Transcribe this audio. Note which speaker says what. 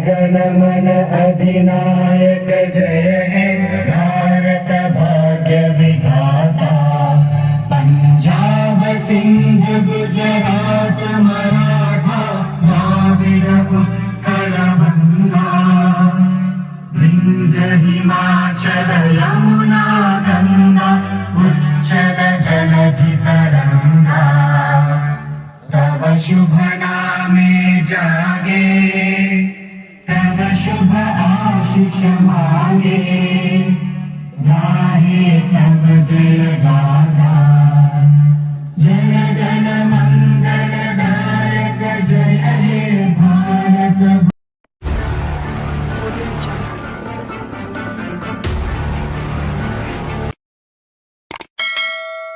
Speaker 1: गण मन अधिनायक जय हे भारत भाग्य विधाता। पंजाब सिंध गुजरात मराठा द्राविड उत्कल बंगा। विंध्य हिमाचल यमुना गंगा उच्चल जलधि तरंगा। तव शुभ नामे जागे तव शुभ आशीष मांगे। गाहे तब जय गाथा जन गण मन